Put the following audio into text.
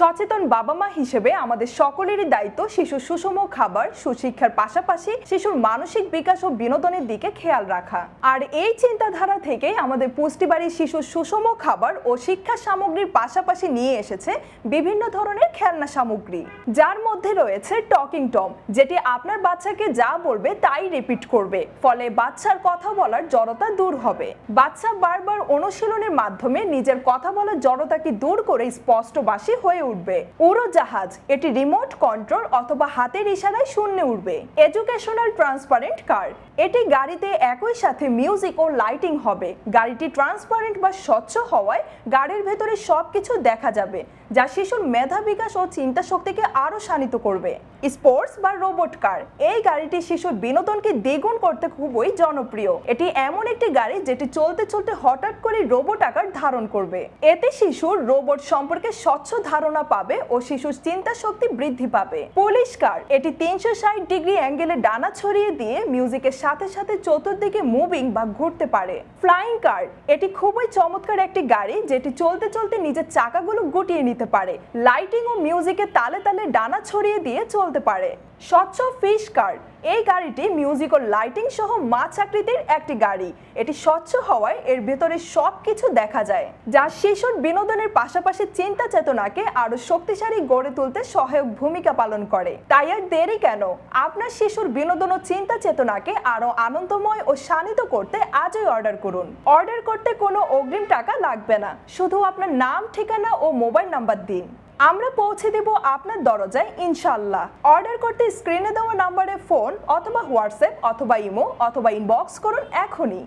সচেতন বাবা মা হিসেবে আমাদের সকলেরই দায়িত্ব শিশুর সুষম খাবার, সুশিক্ষার পাশাপাশি শিশুর মানসিক বিকাশ ও বিনোদনের দিকে খেয়াল রাখা। আর এই চিন্তাধারা থেকেই আমাদের পুষ্টিবাড়ি শিশুর সুষম খাবার ও শিক্ষা সামগ্রীর পাশাপাশি নিয়ে এসেছে বিভিন্ন ধরনের খেলনা সামগ্রী, যার মধ্যে রয়েছে টকিং টম, যেটি আপনার বাচ্চাকে যা বলবে তাই রিপিট করবে, ফলে বাচ্চার কথা বলার জড়তা দূর হবে। বাচ্চা বারবার অনুশীলনের মাধ্যমে নিজের কথা বলার জড়তাকে দূর করে স্পষ্টভাষী হয়ে উঠবে। উড়োজাহাজ, এটি রিমোট কন্ট্রোল অথবা হাতের ইশারায় শূন্যে উঠবে। এডুকেশনাল ট্রান্সপারেন্ট কার, এটি গাড়িতে একই সাথে মিউজিক ও লাইটিং হবে। গাড়িটি ট্রান্সপারেন্ট বা স্বচ্ছ হওয়ায় গাড়ির ভেতরে সবকিছু দেখা যাবে, যা শিশুর মেধা বিকাশ ও চিন্তা শক্তিকে আরো শানিত করবে। স্পোর্টস বা রোবট কার, এই গাড়িটি শিশুর বিনোদনকে দ্বিগুণ করতে খুবই জনপ্রিয়। এটি এমন একটি গাড়ি যেটি চলতে চলতে হঠাৎ করে রোবট আকার ধারণ করবে। এতে শিশুর রোবট সম্পর্কে স্বচ্ছ ধারণা পাবে ও শিশুর চিন্তা শক্তি বৃদ্ধি পাবে। পুলিশ কার, এটি 360 ডিগ্রি অ্যাঙ্গেলে ডানা ছড়িয়ে দিয়ে মিউজিকের সাথে সাথে চতুর্দিকে মুভিং বা ঘুরতে পারে। ফ্লাইং কার, এটি খুবই চমৎকার একটি গাড়ি যেটি চলতে চলতে নিজের চাকাগুলো গুটিয়ে নিতে পারে। লাইটিং ও মিউজিকের তালে তালে ডানা ছড়িয়ে দিয়ে চলতে পারে। স্বচ্ছ ফিশ কার, এই গাড়িটি মিউজিক ও লাইটিং সহ মাছ আকৃতির একটি গাড়ি। এটি স্বচ্ছ হওয়ায় এর ভেতরে সবকিছু দেখা যায়, যা শিশুর বিনোদনের পাশাপাশি চিন্তা চেতনাকে আরো শক্তিশালী গড়ে তুলতে সহায়ক ভূমিকা পালন করে। তাই আর দেরি কেন, আপনার শিশুর বিনোদন ও চিন্তা চেতনাকে আরো আনন্দময় ও শানিত করতে আজই অর্ডার করুন। অর্ডার করতে কোনো অগ্রিম টাকা লাগবে না, শুধু আপনার নাম, ঠিকানা ও মোবাইল নাম্বার দিন, আমরা পৌঁছে দেব আপনার দরজায় ইনশাআল্লাহ। অর্ডার করতে স্ক্রিনে দেওয়া নাম্বারে ফোন অথবা হোয়াটসঅ্যাপ অথবা ইমো অথবা ইনবক্স করুন এখনই।